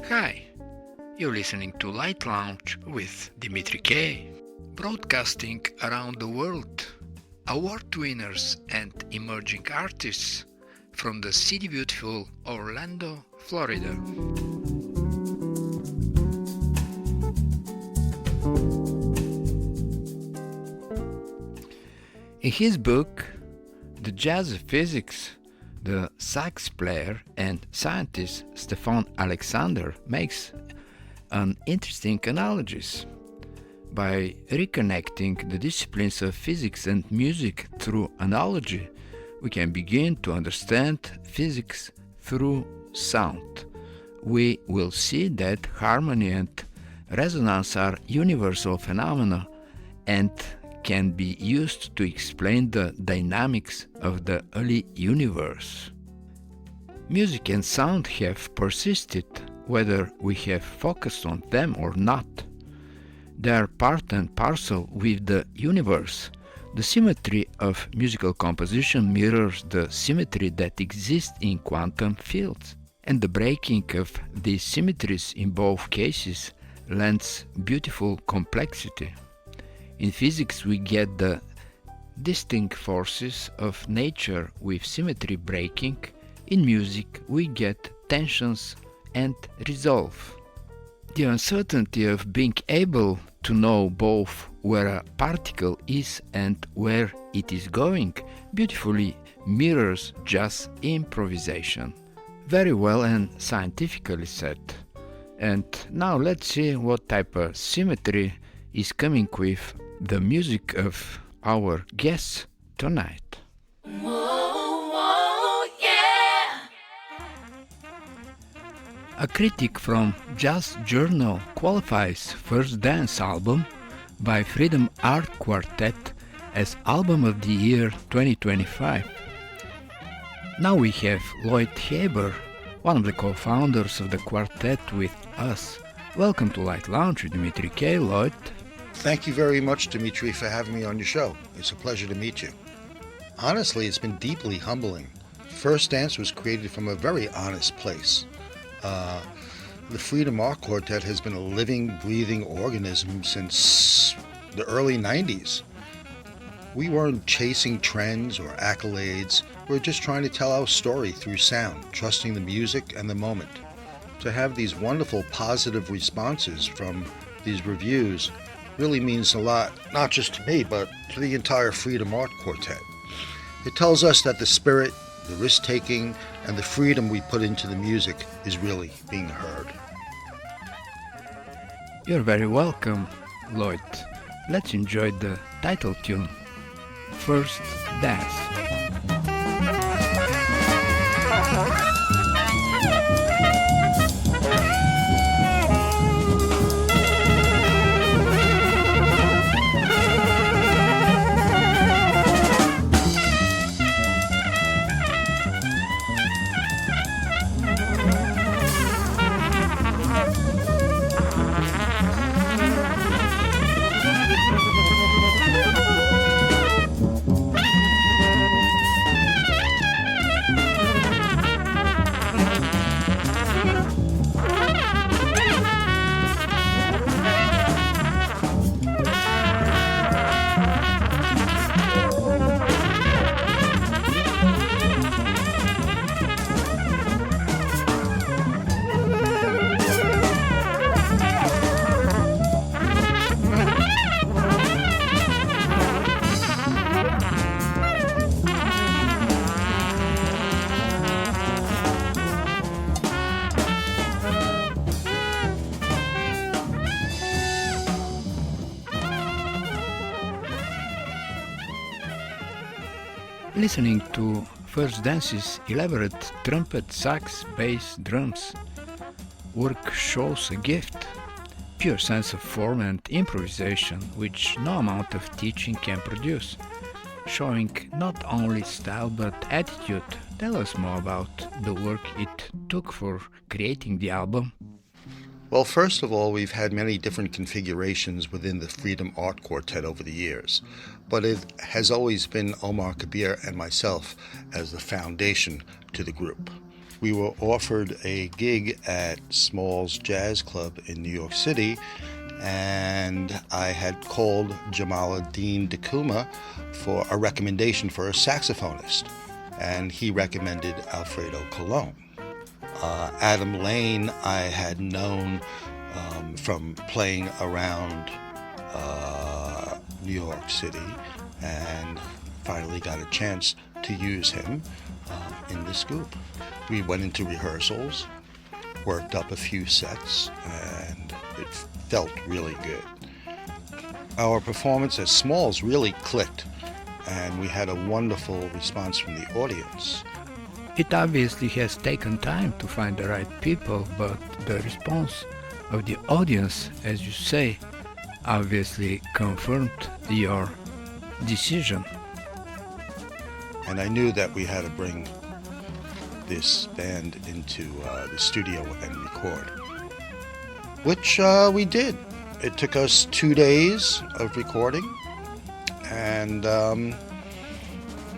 Hi, you're listening to Lite Lounge with Dimitri K, broadcasting around the world, award winners and emerging artists from the city beautiful Orlando, Florida. In his book, The Jazz of Physics, the sax player and scientist Stefan Alexander makes an interesting analogy. By reconnecting the disciplines of physics and music through analogy, we can begin to understand physics through sound. We will see that harmony and resonance are universal phenomena and can be used to explain the dynamics of the early universe. Music and sound have persisted, whether we have focused on them or not. They are part and parcel with the universe. The symmetry of musical composition mirrors the symmetry that exists in quantum fields, and the breaking of these symmetries in both cases lends beautiful complexity. In physics, we get the distinct forces of nature with symmetry breaking. In music, we get tensions and resolve. The uncertainty of being able to know both where a particle is and where it is going beautifully mirrors jazz improvisation. Very well and scientifically said. And now let's see what type of symmetry is coming with the music of our guests tonight. Whoa, whoa, yeah. A critic from Jazz Journal qualifies First Dance album by Freedom Art Quartet as Album of the Year 2025. Now we have Lloyd Haber, one of the co-founders of the quartet, with us. Welcome to Lite Lounge, Dimitri K. Lloyd. Thank you very much, Dimitri, for having me on your show. It's a pleasure to meet you. Honestly, it's been deeply humbling. First Dance was created from a very honest place. The Freedom Art Quartet has been a living, breathing organism since the early 90s. We weren't chasing trends or accolades. We're just trying to tell our story through sound, trusting the music and the moment. To have these wonderful positive responses from these reviews really means a lot, not just to me, but to the entire Freedom Art Quartet. It tells us that the spirit, the risk-taking, and the freedom we put into the music is really being heard. You're very welcome, Lloyd. Let's enjoy the title tune, First Dance. Listening to First Dance's elaborate trumpet, sax, bass, drums work shows a gift, pure sense of form and improvisation which no amount of teaching can produce, showing not only style but attitude. Tell us more about the work it took for creating the album. Well, first of all, we've had many different configurations within the Freedom Art Quartet over the years, but it has always been Omar Kabir and myself as the foundation to the group. We were offered a gig at Small's Jazz Club in New York City, and I had called Jamaluddin Dakuma for a recommendation for a saxophonist, and he recommended Alfredo Colon. Adam Lane I had known from playing around New York City, and finally got a chance to use him in this group. We went into rehearsals, worked up a few sets, and it felt really good. Our performance at Smalls really clicked, and we had a wonderful response from the audience. It obviously has taken time to find the right people, but the response of the audience, as you say, obviously confirmed your decision. And I knew that we had to bring this band into the studio and record, which we did. It took us 2 days of recording, and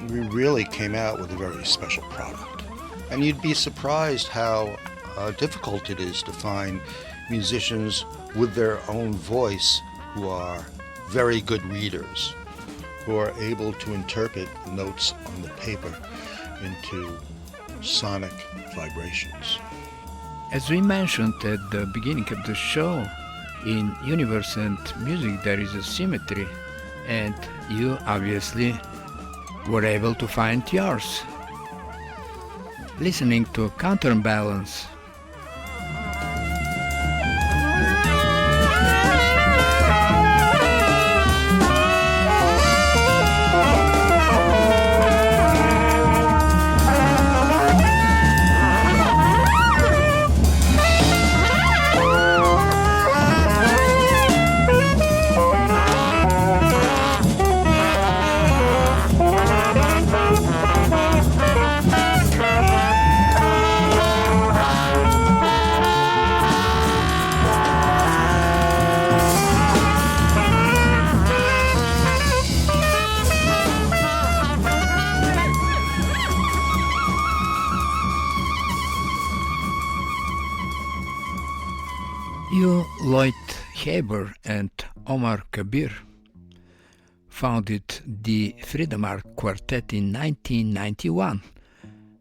we really came out with a very special product. And you'd be surprised how difficult it is to find musicians with their own voice who are very good readers, who are able to interpret notes on the paper into sonic vibrations. As we mentioned at the beginning of the show, in universe and music there is a symmetry, and you obviously were able to find yours. Listening to Counterbalance. You, Lloyd Haber and Omar Kabir founded the Freedom Art Quartet in 1991.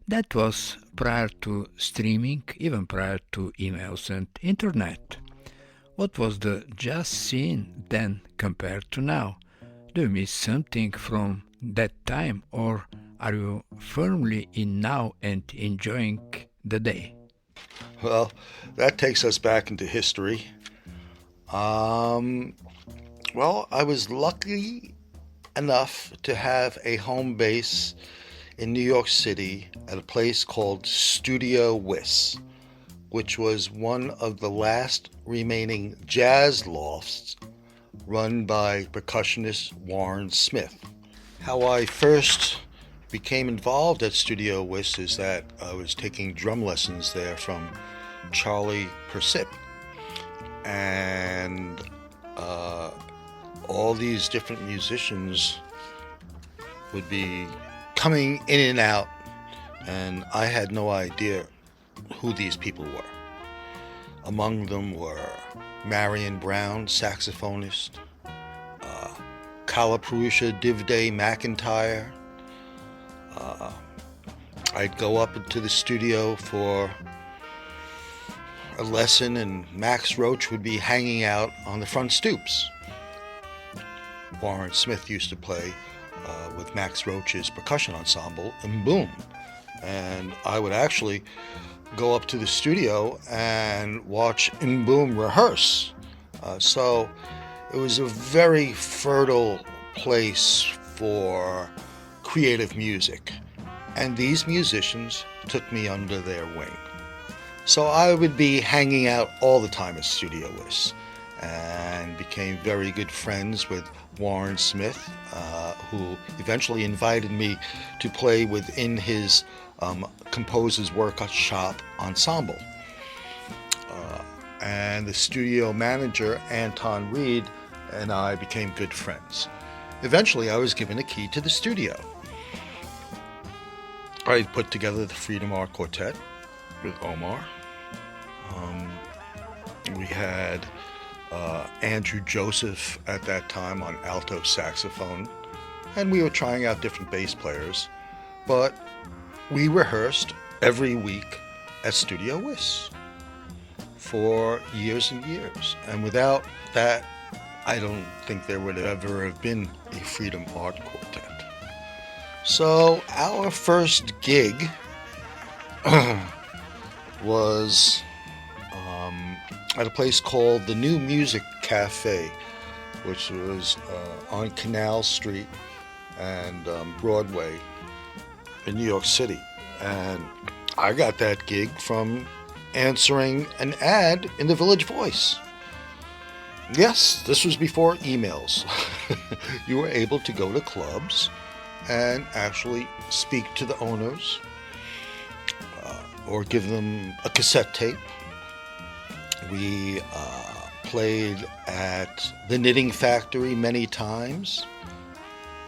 That was prior to streaming, even prior to emails and internet. What was the jazz scene then compared to now? Do you miss something from that time, or are you firmly in now and enjoying the day? Well, that takes us back into history. Well, I was lucky enough to have a home base in New York City at a place called Studio Whis, which was one of the last remaining jazz lofts run by percussionist Warren Smith. How I first became involved at Studio Whis is that I was taking drum lessons there from Charlie Persip, and all these different musicians would be coming in and out, and I had no idea who these people were. Among them were Marion Brown, saxophonist, Kalapurusha Divday McIntyre. I'd go up into the studio for a lesson, and Max Roach would be hanging out on the front stoops. Warren Smith used to play with Max Roach's percussion ensemble, Boom, and I would actually go up to the studio and watch Boom rehearse. So it was a very fertile place for creative music, and these musicians took me under their wing. So I would be hanging out all the time at Studio Whis, and became very good friends with Warren Smith, who eventually invited me to play within his Composers Workshop ensemble. and the studio manager, Anton Reed, and I became good friends. Eventually, I was given a key to the studio. I put together the Freedom Art Quartet with Omar. We had Andrew Joseph at that time on alto saxophone, and we were trying out different bass players, but we rehearsed every week at Studio Whis for years and years, and without that, I don't think there would ever have been a Freedom Art Quartet. So our first gig was at a place called the New Music Cafe, which was on Canal Street and Broadway in New York City. And I got that gig from answering an ad in the Village Voice. Yes, this was before emails. You were able to go to clubs and actually speak to the owners or give them a cassette tape. We played at the Knitting Factory many times,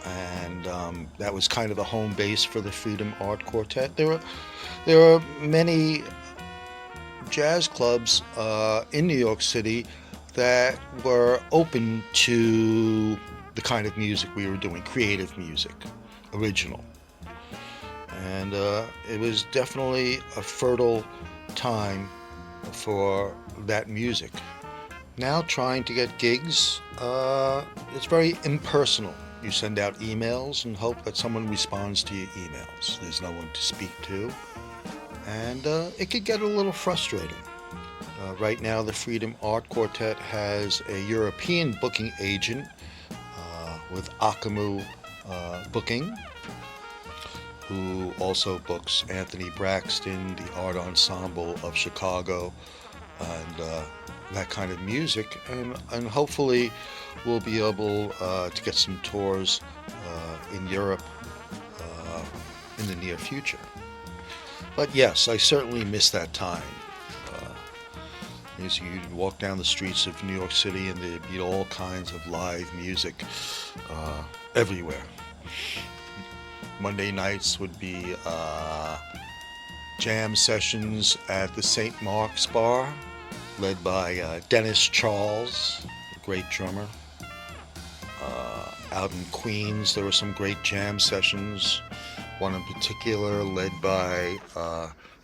and that was kind of a home base for the Freedom Art Quartet. There were many jazz clubs in New York City that were open to the kind of music we were doing, creative music, original. And it was definitely a fertile time for that music. Now trying to get gigs, it's very impersonal. You send out emails and hope that someone responds to your emails. There's no one to speak to, and it could get a little frustrating. Right now the Freedom Art Quartet has a European booking agent with Akamu Booking, who also books Anthony Braxton, the Art Ensemble of Chicago, and that kind of music, and hopefully we'll be able to get some tours in Europe in the near future. But yes, I certainly miss that time. You'd walk down the streets of New York City and there'd be all kinds of live music everywhere. Monday nights would be jam sessions at the St. Mark's Bar, led by Dennis Charles, a great drummer. Out in Queens, there were some great jam sessions, one in particular led by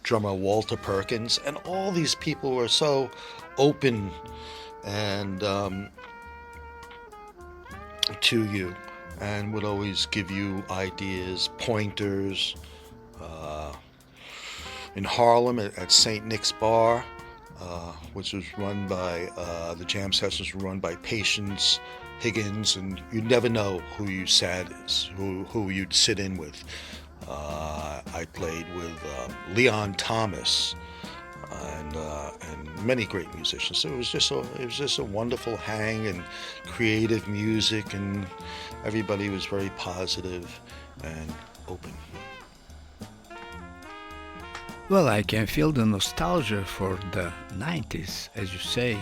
drummer Walter Perkins, and all these people were so open and to you, and would always give you ideas, pointers. In Harlem at St. Nick's Bar, which was run by, the jam sessions were run by Patience Higgins, and you'd never know who you who you'd sit in with. I played with Leon Thomas and many great musicians. So it was just a wonderful hang and creative music, and everybody was very positive and open. Well, I can feel the nostalgia for the 90s. As you say,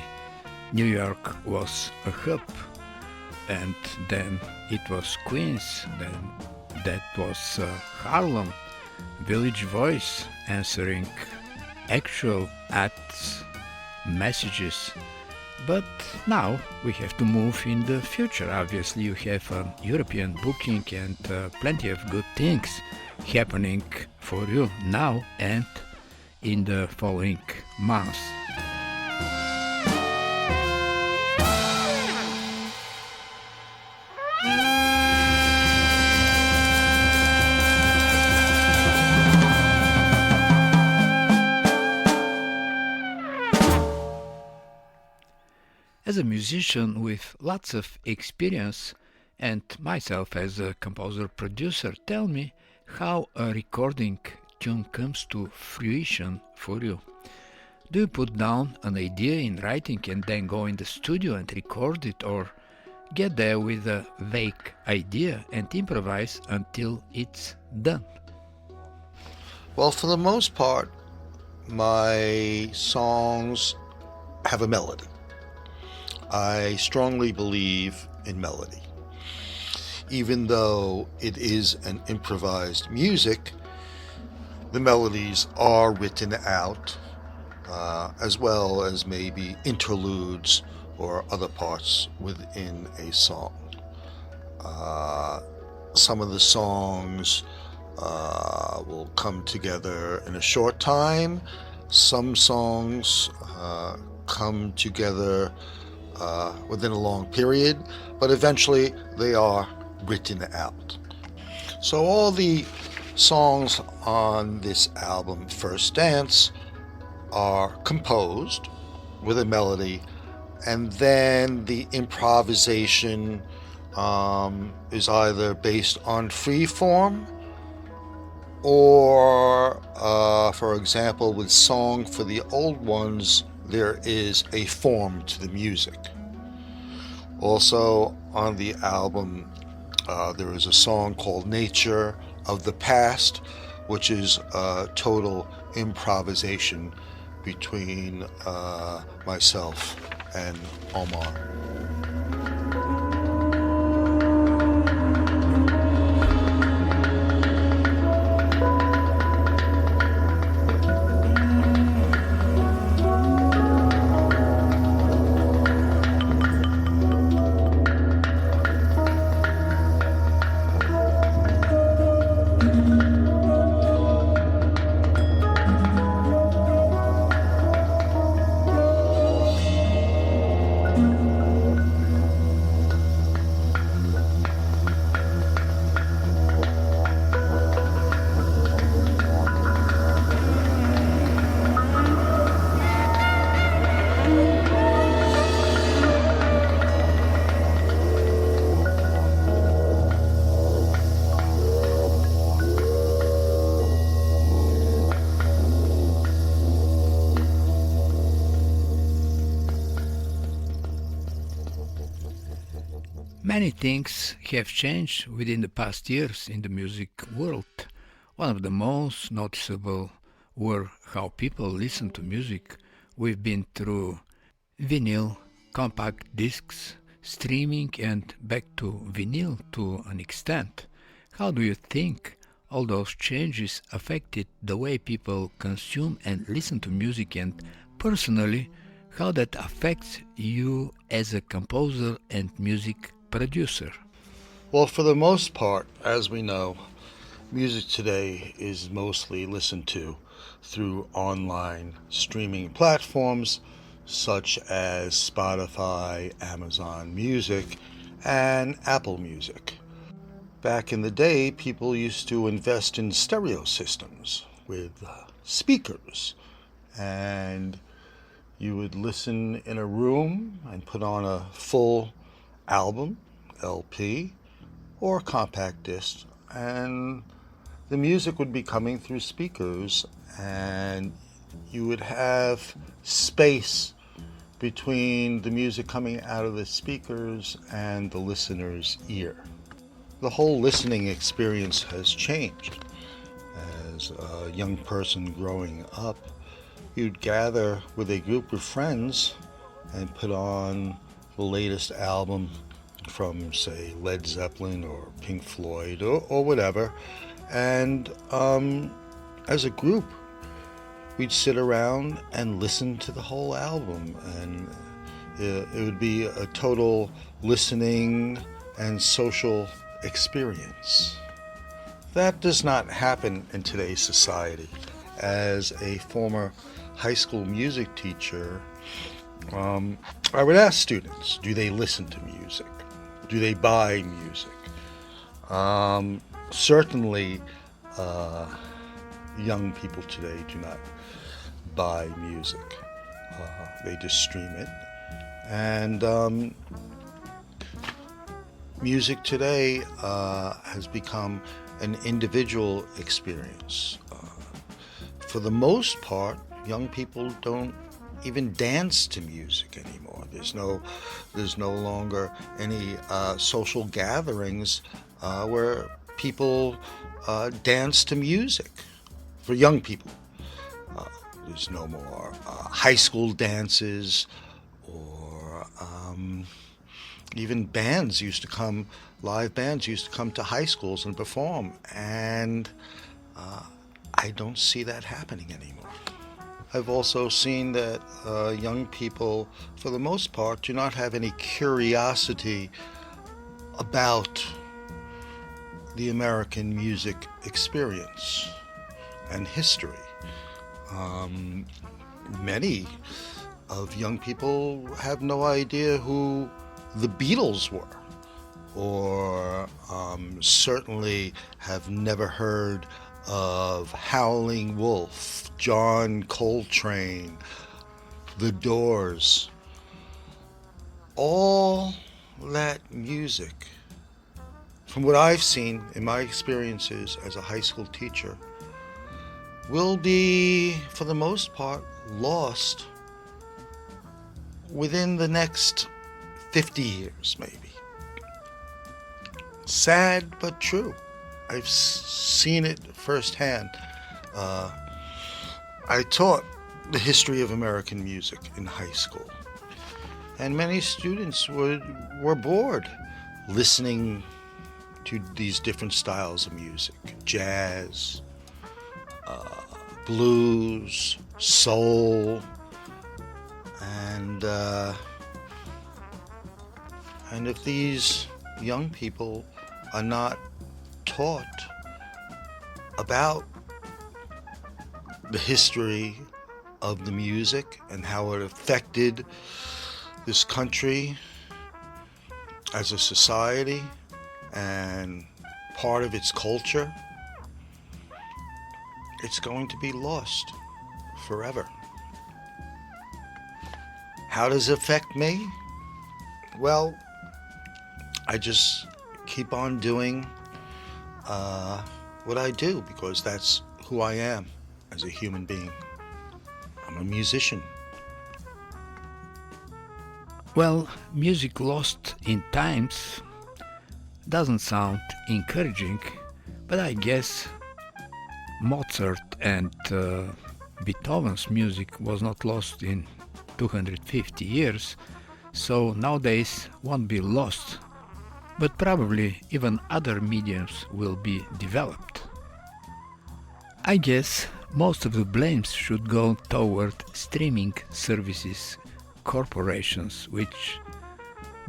New York was a hub, and then it was Queens, then that was Harlem, Village Voice answering actual ads, messages. But now we have to move in the future. Obviously you have a European booking and plenty of good things happening for you now and in the following months. As a musician with lots of experience, and myself as a composer-producer, tell me how a recording tune comes to fruition for you. Do you put down an idea in writing and then go in the studio and record it, or get there with a vague idea and improvise until it's done? Well, for the most part, my songs have a melody. I strongly believe in melody. Even though it is an improvised music, the melodies are written out, as well as maybe interludes or other parts within a song. Some of the songs will come together in a short time. Some songs come together within a long period, but eventually they are written out. So all the songs on this album, First Dance, are composed with a melody, and then the improvisation is either based on free form or, for example, with Song for the Old Ones, there is a form to the music. Also on the album, there is a song called Nature of the Past, which is a total improvisation between myself and Omar. Many things have changed within the past years in the music world. One of the most noticeable were how people listen to music. We've been through vinyl, compact discs, streaming, and back to vinyl to an extent. How do you think all those changes affected the way people consume and listen to music, and personally, how that affects you as a composer and music producer? Well, for the most part, as we know, music today is mostly listened to through online streaming platforms such as Spotify, Amazon Music, and Apple Music. Back in the day, people used to invest in stereo systems with speakers, and you would listen in a room and put on a full album, LP, or compact disc, and the music would be coming through speakers, and you would have space between the music coming out of the speakers and the listener's ear. The whole listening experience has changed. As a young person growing up, you'd gather with a group of friends and put on the latest album from, say, Led Zeppelin or Pink Floyd or whatever, and as a group, we'd sit around and listen to the whole album, and it would be a total listening and social experience. That does not happen in today's society. As a former high school music teacher, I would ask students, do they listen to music? Do they buy music? Certainly, young people today do not buy music. They just stream it. And music today has become an individual experience. For the most part, young people don't even dance to music anymore. There's no longer any social gatherings where people dance to music for young people. There's no more high school dances, or even bands used to come, live bands used to come to high schools and perform, and I don't see that happening anymore. I've also seen that young people, for the most part, do not have any curiosity about the American music experience and history. Many of young people have no idea who the Beatles were, or certainly have never heard of Howling Wolf, John Coltrane, The Doors. All that music, from what I've seen in my experiences as a high school teacher, will be, for the most part, lost within the next 50 years, maybe. Sad but true. I've seen it firsthand. I taught the history of American music in high school, and many students were bored listening to these different styles of music: jazz, blues, soul, and if these young people are not taught about the history of the music and how it affected this country as a society and part of its culture, it's going to be lost forever. How does it affect me? Well, I just keep on doing what I do, because that's who I am as a human being. I'm a musician. Well, music lost in times doesn't sound encouraging, but I guess Mozart and Beethoven's music was not lost in 250 years, so nowadays won't be lost, but probably even other mediums will be developed. I guess most of the blames should go toward streaming services corporations, which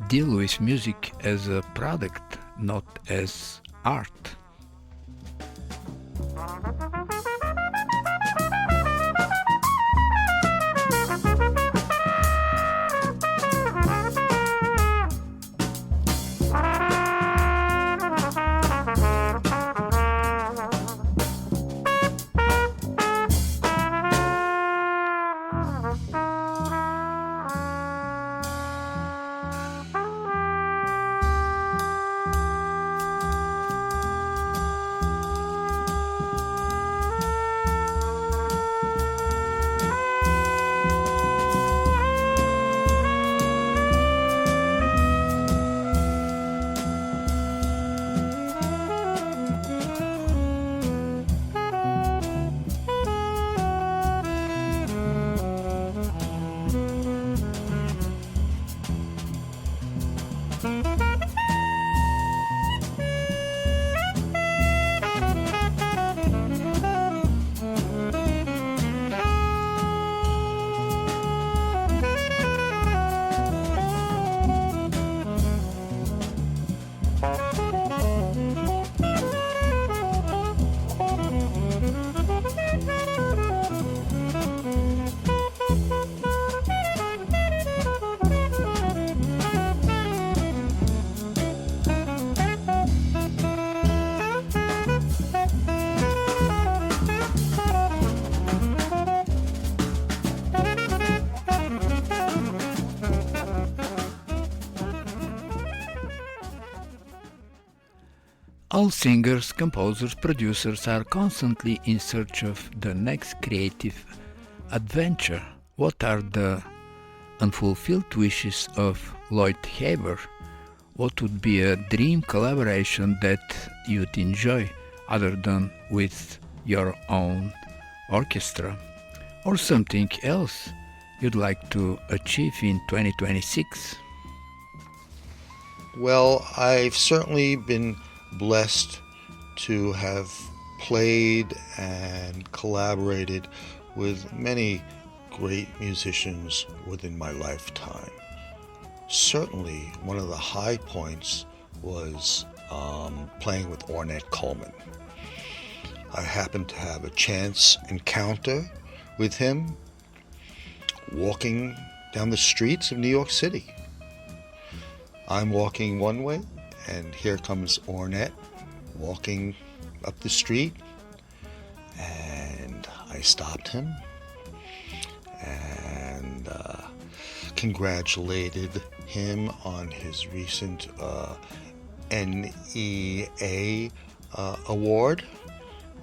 deal with music as a product, not as art. All singers, composers, producers are constantly in search of the next creative adventure. What are the unfulfilled wishes of Lloyd Haber? What would be a dream collaboration that you'd enjoy other than with your own orchestra? or something else you'd like to achieve in 2026? Well, I've certainly been blessed to have played and collaborated with many great musicians within my lifetime. Certainly, one of the high points was playing with Ornette Coleman. I happened to have a chance encounter with him walking down the streets of New York City. I'm walking one way, and here comes Ornette walking up the street, and I stopped him and congratulated him on his recent NEA award,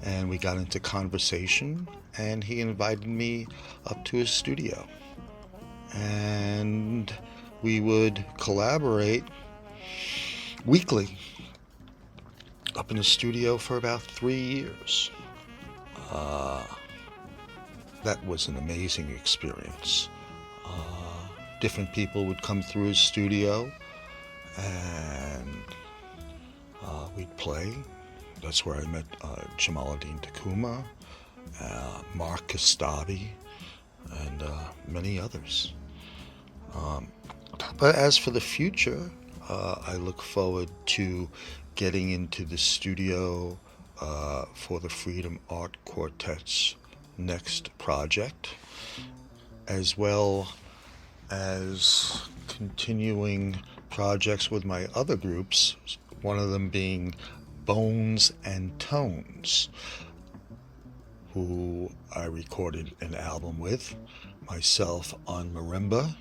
and we got into conversation, and he invited me up to his studio, and we would collaborate weekly up in the studio for about 3 years. That was an amazing experience. Different people would come through his studio, and we'd play. That's where I met Jamaluddin Takuma, Mark Kostabi, and many others. But as for the future, I look forward to getting into the studio for the Freedom Art Quartet's next project, as well as continuing projects with my other groups, one of them being Bones and Tones, who I recorded an album with, myself on marimba,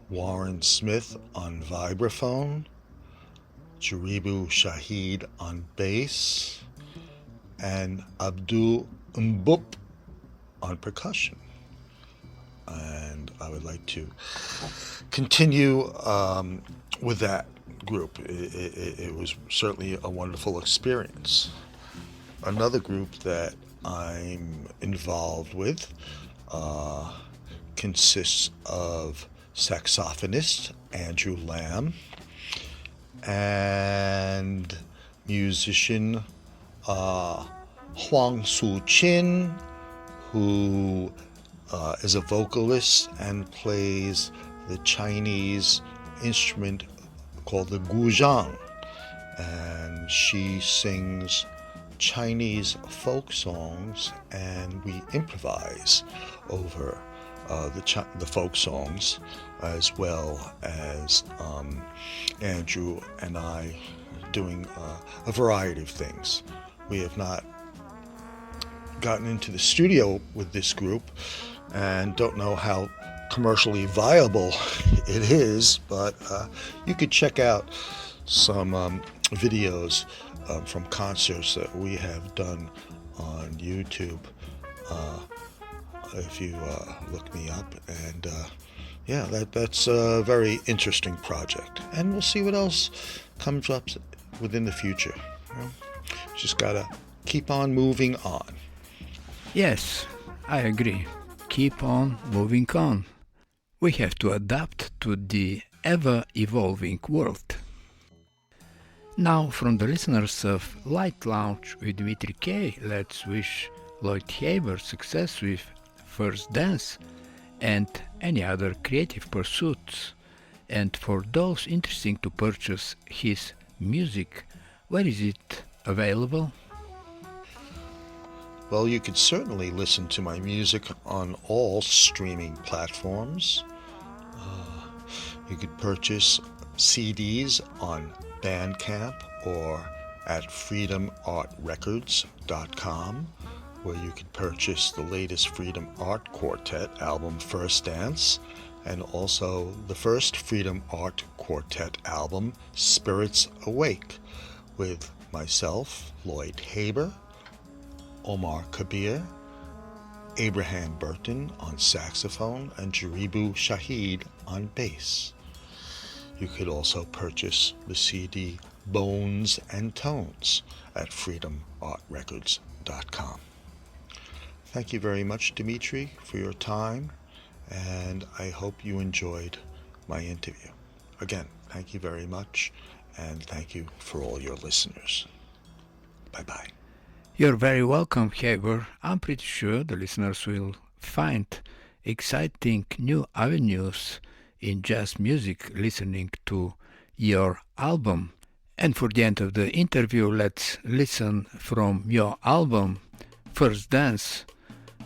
Warren Smith on vibraphone, Jaribu Shahid on bass, and Abdul Mbup on percussion. And I would like to continue with that group. It was certainly a wonderful experience. Another group that I'm involved with consists of saxophonist Andrew Lamb and musician Huang Su Chin, who is a vocalist and plays the Chinese instrument called the guzheng, and she sings Chinese folk songs, and we improvise over the folk songs, as well as Andrew and I doing a variety of things. We have not gotten into the studio with this group and don't know how commercially viable it is, but you could check out some videos from concerts that we have done on YouTube if you look me up, and that's a very interesting project, and we'll see what else comes up within the future. Just gotta keep on moving on. Yes, I agree. Keep on moving on. We have to adapt to the ever-evolving world. Now, from the listeners of Lite Lounge with Dimitri K, let's wish Lloyd Haber success with First Dance and any other creative pursuits. And for those interested to purchase his music, where is it available? Well, you could certainly listen to my music on all streaming platforms. You could purchase CDs on Bandcamp or at freedomartrecords.com, where you can purchase the latest Freedom Art Quartet album, First Dance, and also the first Freedom Art Quartet album, Spirits Awake, with myself, Lloyd Haber, Omar Kabir, Abraham Burton on saxophone, and Jaribu Shahid on bass. You could also purchase the CD Bones and Tones at freedomartrecords.com. Thank you very much, Dimitri, for your time, and I hope you enjoyed my interview. Again, thank you very much, and thank you for all your listeners. Bye-bye. You're very welcome, Haber. I'm pretty sure the listeners will find exciting new avenues in jazz music listening to your album. And for the end of the interview, let's listen from your album, First Dance,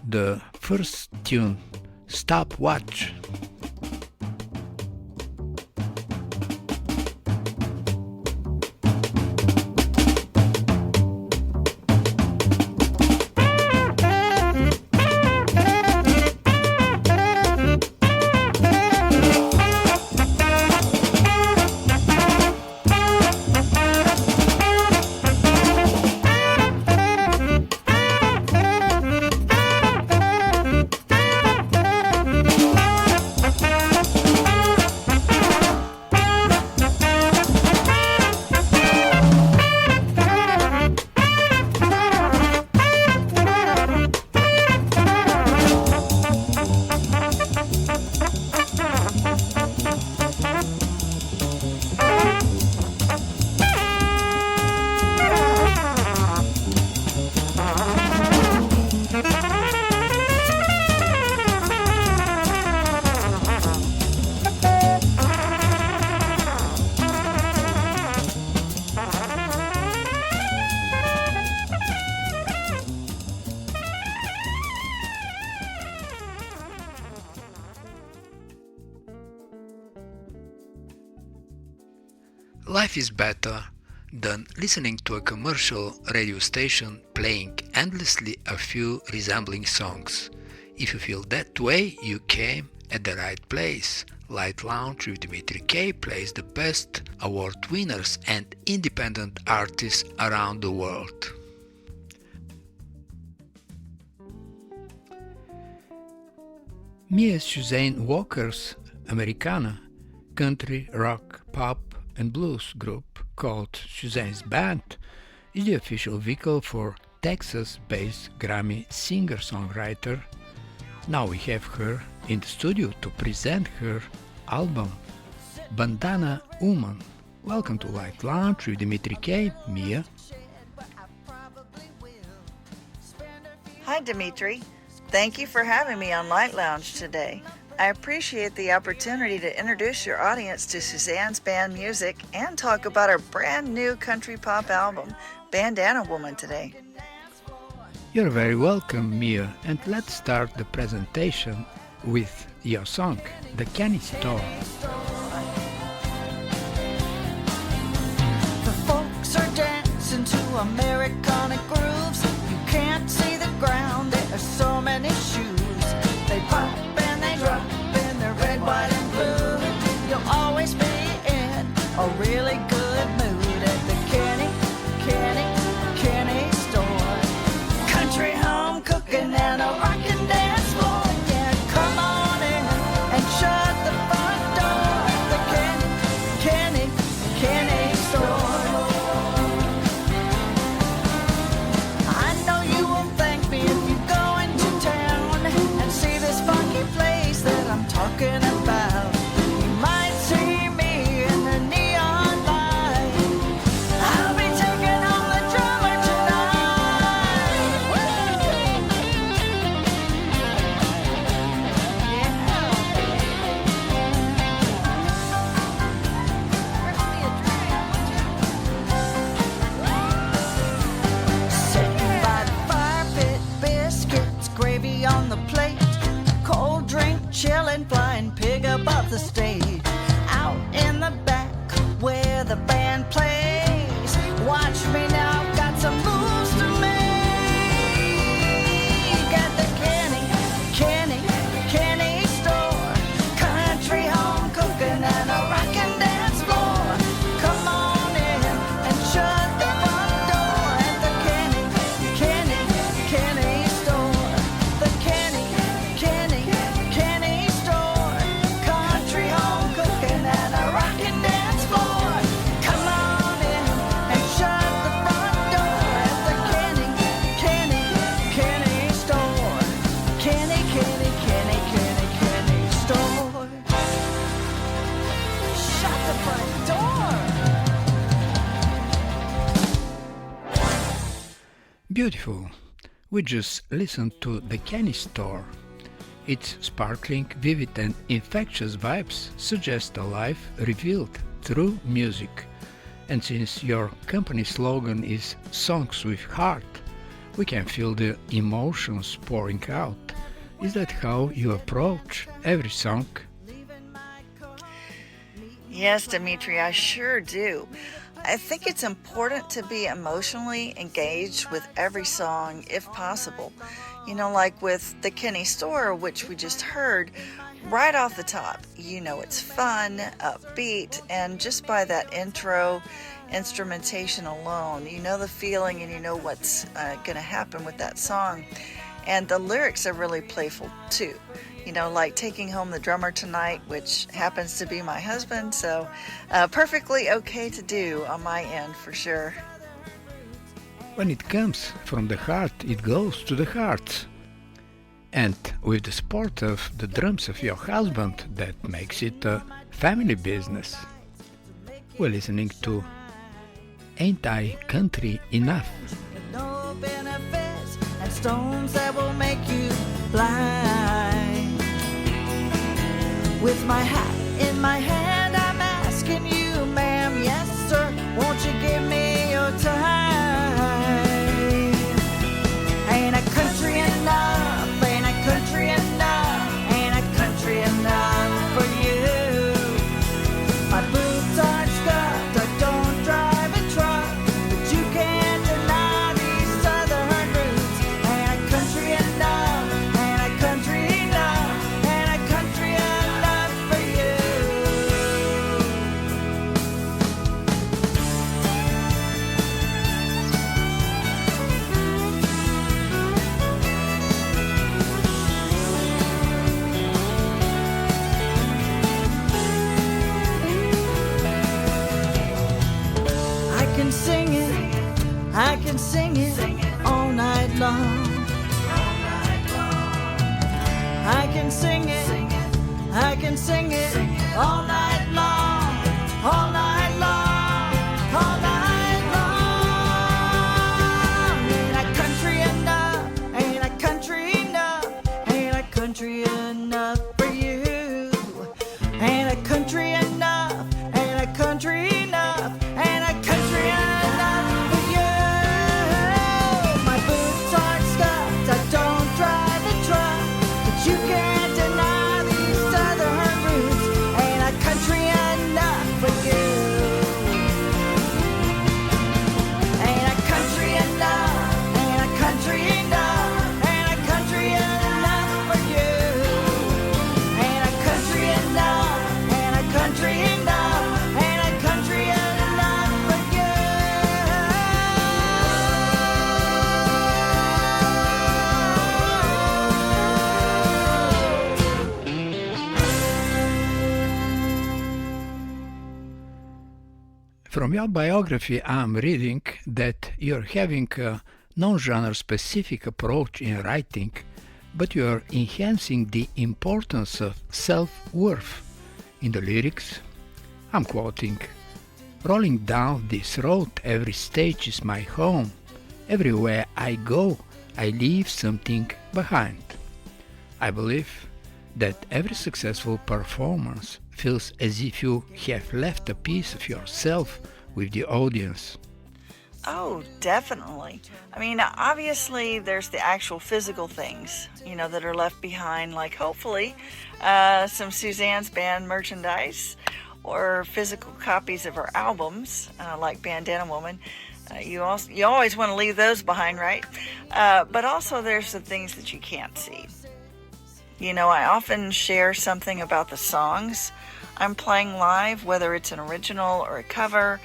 the first tune, Stopwatch. Life is better than listening to a commercial radio station playing endlessly a few resembling songs. If you feel that way, you came at the right place. Lite Lounge with Dimitri K plays the best award winners and independent artists around the world. Me and Suzanne Walker's Americana country, rock, pop and blues group called Suzanne's Band is the official vehicle for Texas-based Grammy singer-songwriter. Now we have her in the studio to present her album, Bandana Woman. Welcome to Lite Lounge with Dimitri K, Mia. Hi Dimitri, thank you for having me on Lite Lounge today. I appreciate the opportunity to introduce your audience to Suzanne's band music and talk about our brand new country pop album, Bandana Woman, today. You're very welcome, Mia, and let's start the presentation with your song, The Candy Store. The folks are dancing to Americana grooves. You can't see the ground, there are so many shoes. They pop and they drop in their red, white, and blue. You'll always be in a really good mood at the Kenny store. Country home cooking and a rockin' dance floor. Yeah, come on in and shut the front door at the Kenny store. I know you won't thank me if you go into town and see this funky place that I'm talking about. You might see me in the neon light. I'll be taking on the drummer tonight. Sitting by the fire pit, biscuits, gravy on the plate, cold drink, chillin', flying pig above the stage. Out in the back where the band plays, watch me now, got some moves to make. At the Kenny store, country home cooking and a rockin' dance floor. Come on in and shut the front door at the Kenny store. The Kenny store, country home Beautiful. We just listened to The Candy Store. Its sparkling, vivid and infectious vibes suggest a life revealed through music. And since your company slogan is Songs with Heart, we can feel the emotions pouring out. Is that how you approach every song? Yes, Dimitri, I sure do. I think it's important to be emotionally engaged with every song if possible. Like with The Kenny Store, which we just heard, right off the top, it's fun, upbeat, and just by that intro instrumentation alone, you know the feeling and you know what's going to happen with that song. And the lyrics are really playful too. Like Taking Home the Drummer Tonight, which happens to be my husband, so perfectly okay to do on my end for sure. When it comes from the heart, it goes to the heart. And with the support of the drums of your husband, that makes it a family business. We're listening to Ain't I Country Enough? No benefits and stones that will make you blind. With my hat in my hand, I'm asking you, ma'am, yes sir, won't you give me your time? Ain't a country enough, ain't a country enough, ain't a country enough for you. My boots aren't scuffed, I don't drive a truck, but you can't deny these southern roots. Ain't a country enough, ain't a country enough, ain't a country enough for you. I can sing it all night long. I can sing it all night long, all night long, all night long. Ain't a country enough, ain't a country enough, ain't a country enough for you. Ain't a country enough, ain't a country enough, ain't a country enough for you. My boots aren't scuffed, I don't drive a truck, but you can't deny these southern roots. Ain't a country enough for you. Ain't a country enough, ain't a country enough, ain't a country enough for you. Ain't a country enough, ain't a country enough, ain't a country enough for you. From your biography, I'm reading that you're having a non-genre specific approach in writing, but you're enhancing the importance of self-worth. In the lyrics, I'm quoting, "Rolling down this road, every stage is my home. Everywhere I go, I leave something behind." I believe that every successful performance feels as if you have left a piece of yourself with the audience. Oh, definitely. I mean, obviously, there's the actual physical things, that are left behind, like hopefully some Suzanne's band merchandise or physical copies of her albums, like Bandana Woman. You always want to leave those behind, right? But also, there's the things that you can't see. I often share something about the songs I'm playing live, whether it's an original or a cover,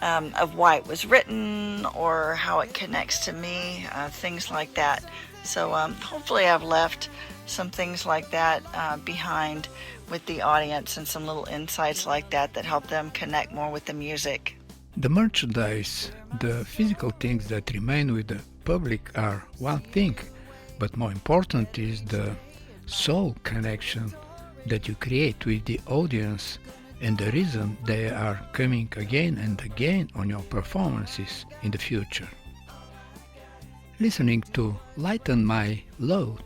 of why it was written or how it connects to me, things like that. So hopefully I've left some things like that behind with the audience and some little insights like that help them connect more with the music. The merchandise, the physical things that remain with the public are one thing, but more important is the soul connection that you create with the audience and the reason they are coming again and again on your performances in the future. listening to Lighten My Load.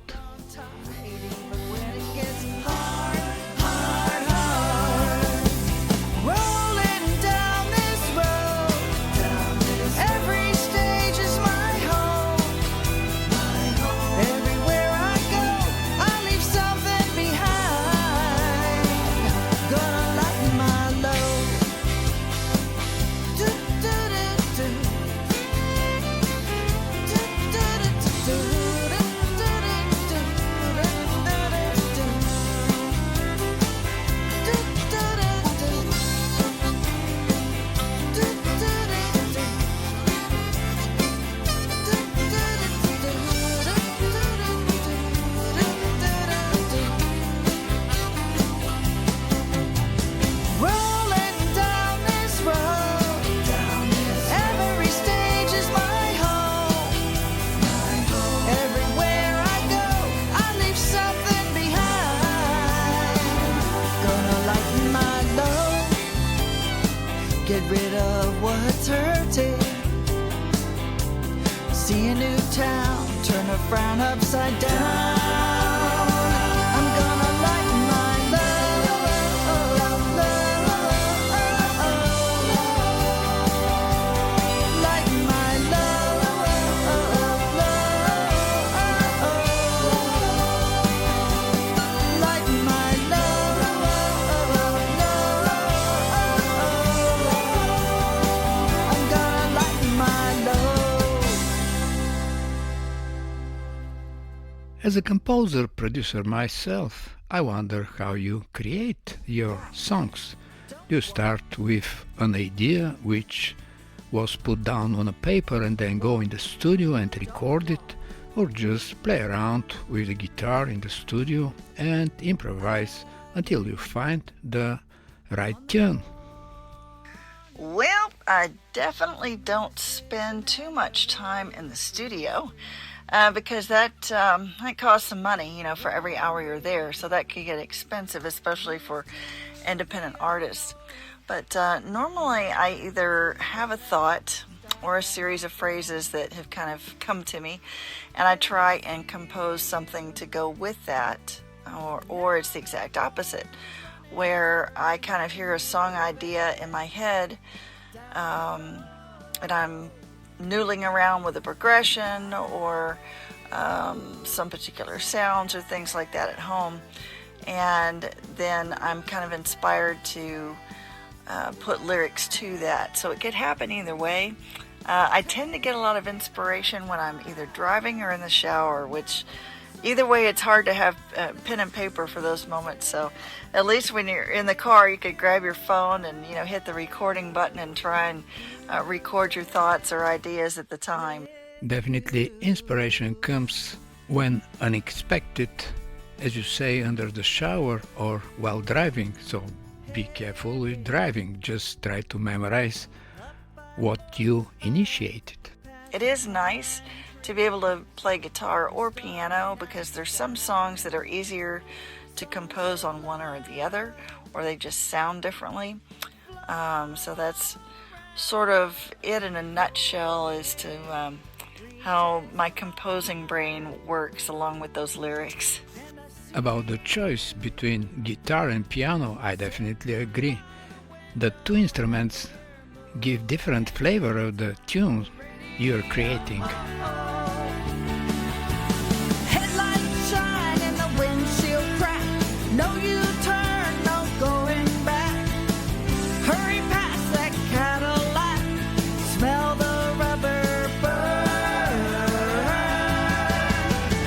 Get rid of what's hurting. See a new town, turn a frown upside down. I'm gonna lighten my load. Lighten my load. Lighten my As a composer-producer myself, I wonder how you create your songs. Do you start with an idea which was put down on a paper and then go in the studio and record it, or just play around with the guitar in the studio and improvise until you find the right tune? Well, I definitely don't spend too much time in the studio. Because that costs some money, for every hour you're there. So that could get expensive, especially for independent artists. But normally I either have a thought or a series of phrases that have kind of come to me, and I try and compose something to go with that, or it's the exact opposite, where I kind of hear a song idea in my head, and I'm noodling around with a progression or some particular sounds or things like that at home, and then I'm kind of inspired to put lyrics to that. So it could happen either way. I tend to get a lot of inspiration when I'm either driving or in the shower, which either way it's hard to have pen and paper for those moments. So at least when you're in the car, you could grab your phone and hit the recording button and try and record your thoughts or ideas at the time. Definitely inspiration comes when unexpected, as you say, under the shower or while driving. So be careful with driving. Just try to memorize what you initiated. It is nice to be able to play guitar or piano, because there's some songs that are easier to compose on one or the other, or they just sound differently. So that's sort of it in a nutshell as to how my composing brain works along with those lyrics. About the choice between guitar and piano, I definitely agree. The two instruments give different flavor of the tune you're creating. headlights shine and the windshield crack. No U-turn, no going back. Hurry past that Cadillac. Smell the rubber burn.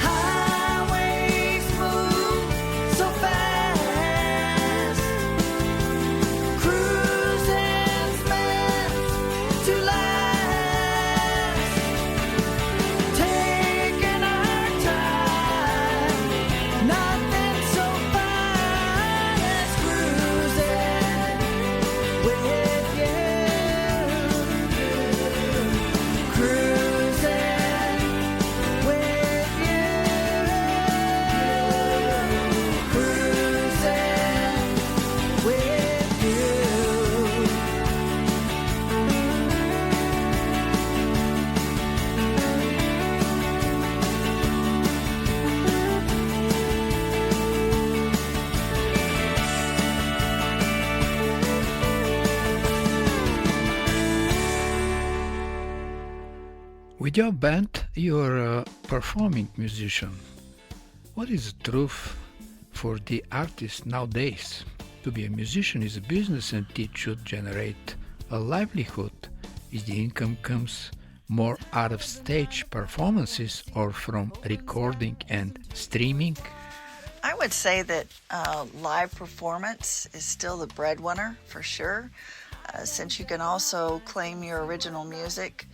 Highways move so fast. Cruising's meant to last. With your band, you're a performing musician. What is the truth for the artist nowadays? To be a musician is a business and it should generate a livelihood. Is the income comes more out of stage performances or from recording and streaming? I would say that live performance is still the breadwinner for sure, since you can also claim your original music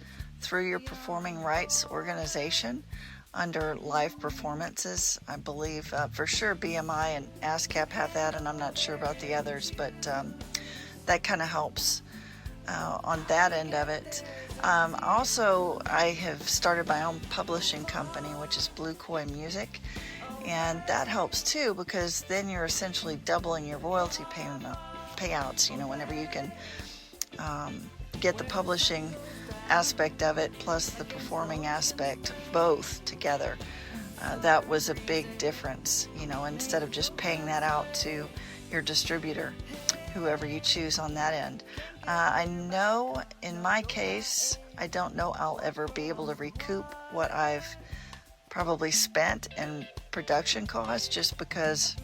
through your performing rights organization under live performances. I believe for sure BMI and ASCAP have that, and I'm not sure about the others, but that kind of helps on that end of it. Also, I have started my own publishing company, which is Blue Koi Music, and that helps too, because then you're essentially doubling your royalty payouts, whenever you can get the publishing aspect of it plus the performing aspect both together. That was a big difference, instead of just paying that out to your distributor, whoever you choose on that end. I know in my case, I don't know I'll ever be able to recoup what I've probably spent in production costs, just because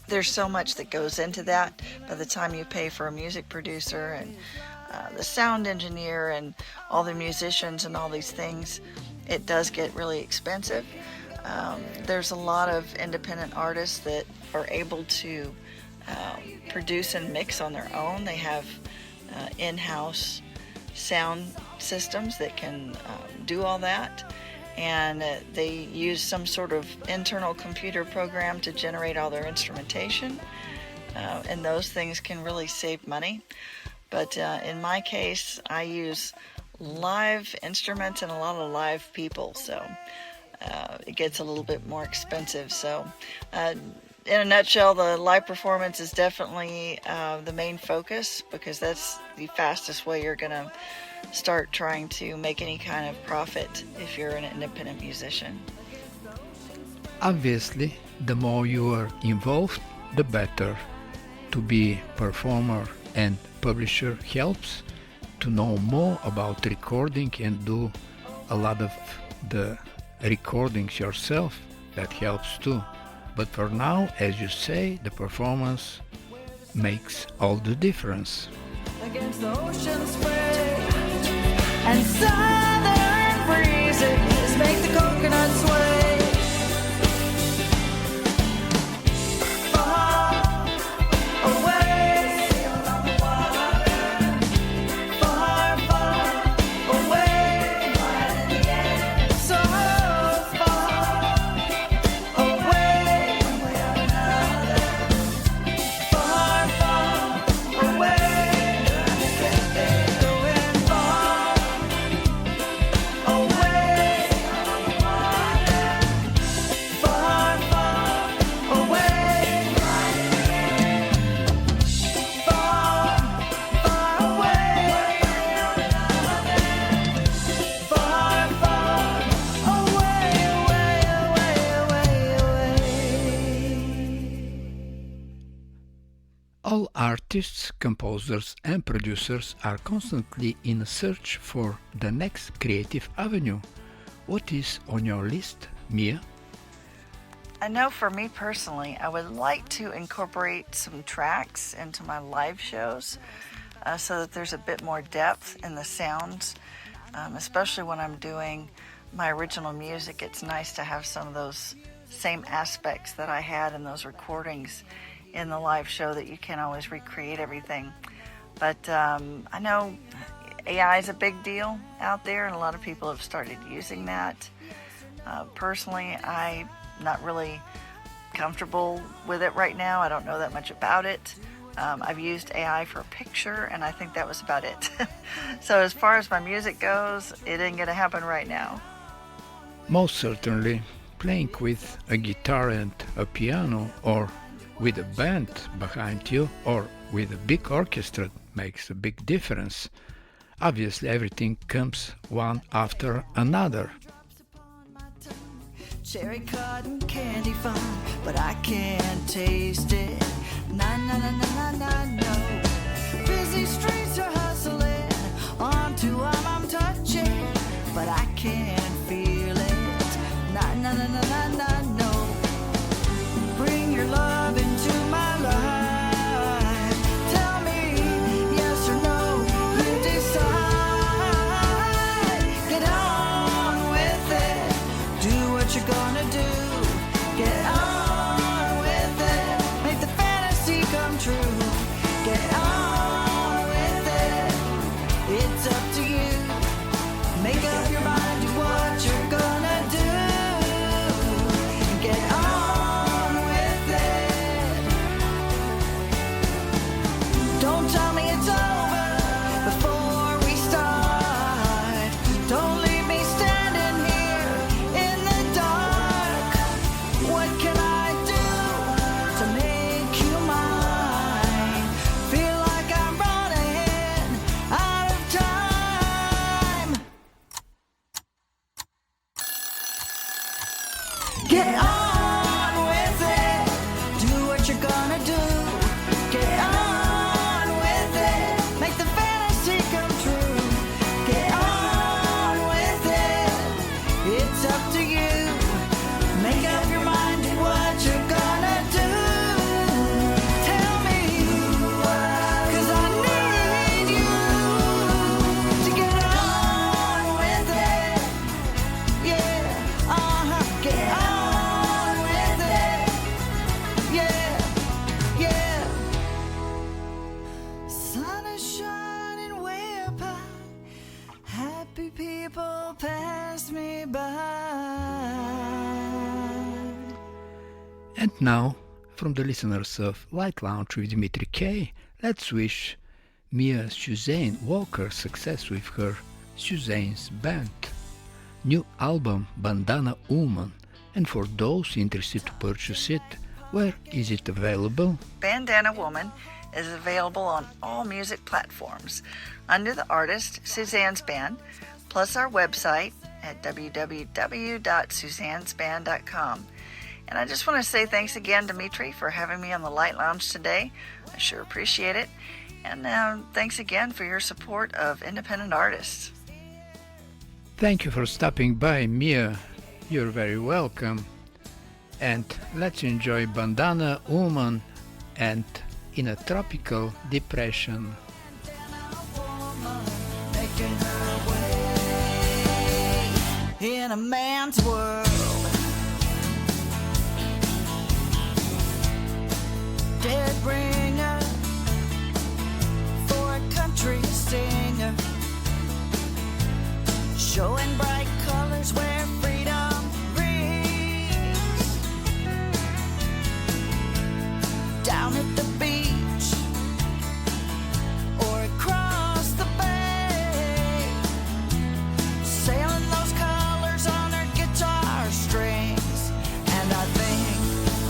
there's so much that goes into that. By the time you pay for a music producer and the sound engineer and all the musicians and all these things, it does get really expensive. There's a lot of independent artists that are able to produce and mix on their own. They have in-house sound systems that can do all that, and they use some sort of internal computer program to generate all their instrumentation, and those things can really save money. But in my case, I use live instruments and a lot of live people, so it gets a little bit more expensive. So in a nutshell, the live performance is definitely the main focus, because that's the fastest way you're going to start trying to make any kind of profit if you're an independent musician. Obviously, the more you are involved, the better. To be performer and publisher helps. To know more about recording and do a lot of the recordings yourself, that helps too. But for now, as you say, the performance makes all the difference. Against the ocean spray and southern breezes make the coconut sway. Far away, far, far away, so far away, far, far away, going far away, far, far away, far, far away, far, far away, away. All artists, composers, and producers are constantly in search for the next creative avenue. What is on your list, Mia? I know for me personally, I would like to incorporate some tracks into my live shows so that there's a bit more depth in the sounds, especially when I'm doing my original music. It's nice to have some of those same aspects that I had in those recordings in the live show, that you can't always recreate everything. But I know AI is a big deal out there, and a lot of people have started using that. Personally, I'm not really comfortable with it right now. I don't know that much about it. I've used AI for a picture, and I think that was about it. So as far as my music goes, it ain't gonna happen right now. Most certainly, playing with a guitar and a piano, or with a band behind you, or with a big orchestra makes a big difference. Obviously, everything comes one after another. Cherry cotton candy fine, but I can't taste it. Na na na na na na no. Busy streets are hustling, on to 'em I'm touching, but I can't feel it. Nah, nah, nah, nah, nah, nah, no. Bring your love into my life. Tell me yes or no, you decide. Get on with it, do what you're gonna do. Get on with it, make the fantasy come true. Get on with it, it's up to you. Make up your mind to what you're gonna do. Get on with it. Don't tell me it's over before we start. Don't leave me standing here in the dark. What can I do to make you mine? Feel like I'm running out of time. Get on with it, do what you're gonna do. Get on with it, make the fantasy come true. Get on with it, it's up to you. Make up your mind to what you're gonna do. Tell me, 'cause I need you to get on with it. Yeah, get on with it. Yeah, yeah. Sun is shining way up high. Happy people pass me by. And now, from the listeners of Lite Lounge with Dimitri K, let's wish Mia Suzanne Walker success with her Suzanne's Band new album Bandana Woman. And for those interested to purchase it, where is it available? Bandana Woman is available on all music platforms under the artist Suzanne's Band, plus our website at www.suzannesband.com. And I just want to say thanks again, Dimitri, for having me on the Lite Lounge today. I sure appreciate it. And thanks again for your support of independent artists. Thank you for stopping by, Mia. You're very welcome. And let's enjoy Bandana Woman and In a Tropical Depression. Making her way in a man's world. Dead ringer for a country singer, showing bright colors where freedom rings. Down at the beach or across the bay, sailing those colors on her guitar strings. And I think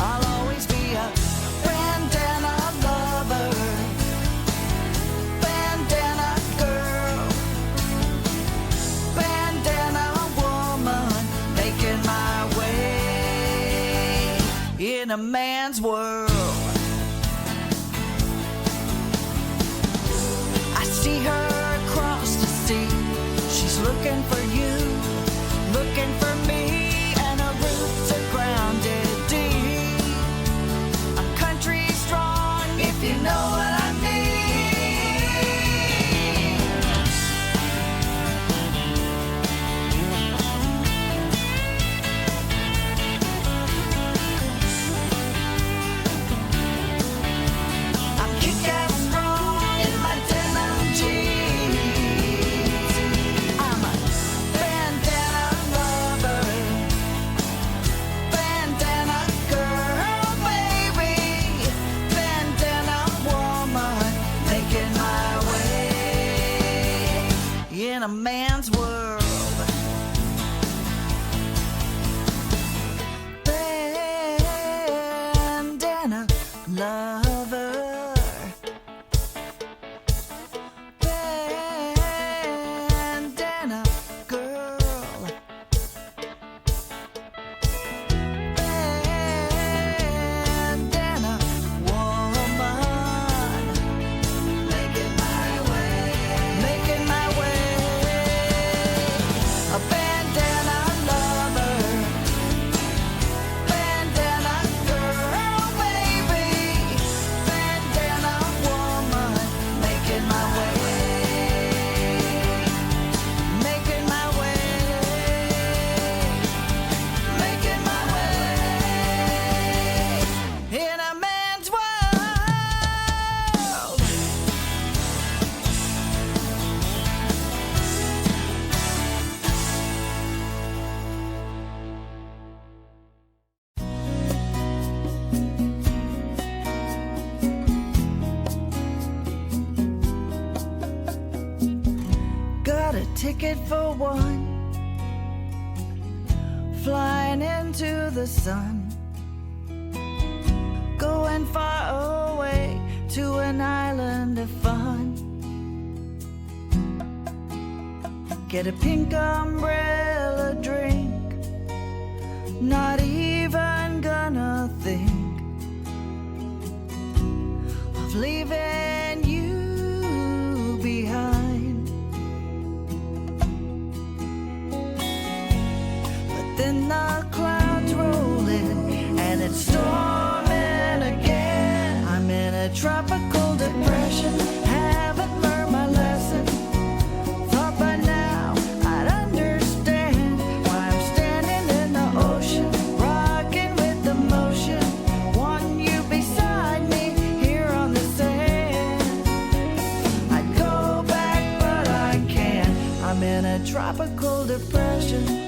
I'll always be a bandana lover, bandana girl, bandana woman, making my way in a man's world. I see her across the sea. She's looking for you, looking for me, and her roots are grounded deep. I'm country strong, if you know what I mean. I'm kick-ass strong in my denim jeans. I'm a bandana lover, bandana girl, baby, bandana woman, making my way in a man's world. Bandana lover, bandana girl, bandana woman, making my way ticket for one, flying into the sun, going far away to an island of fun. Get a pink umbrella drink, not even gonna think of leaving you behind. But then the clouds roll in and it's storming again. I'm in a tropical depression, haven't learned my lesson. Thought by now I'd understand why I'm standing in the ocean, rocking with the motion, wanting you beside me here on the sand. I'd go back but I can't, I'm in a tropical depression.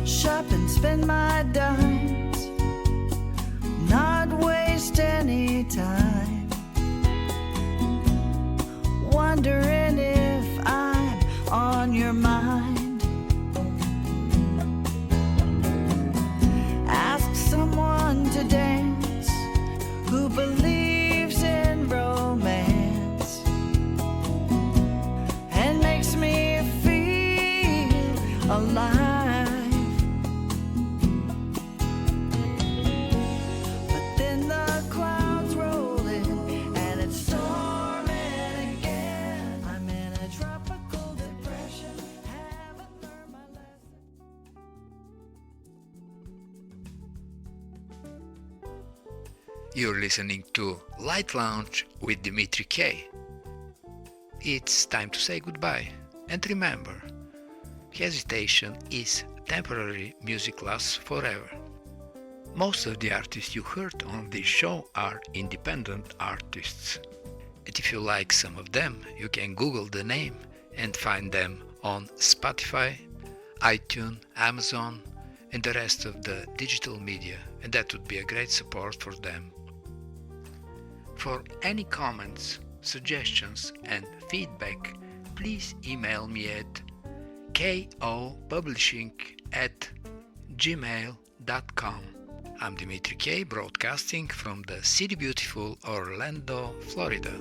Shop and spend my dimes, not waste any time, wondering if I'm on your mind. Ask someone to dance who believes in romance and makes me feel alive. But then the clouds roll in and it's storming again. I'm in a tropical depression, haven't learned my lesson. You're listening to Lite Lounge with Dimitri K. It's time to say goodbye. And remember, hesitation is temporary, music lasts forever. Most of the artists you heard on this show are independent artists. And if you like some of them, you can Google the name and find them on Spotify, iTunes, Amazon, and the rest of the digital media, and that would be a great support for them. For any comments, suggestions, and feedback, please email me at kopublishing@gmail.com. I'm Dimitri K, broadcasting from the city beautiful Orlando, Florida.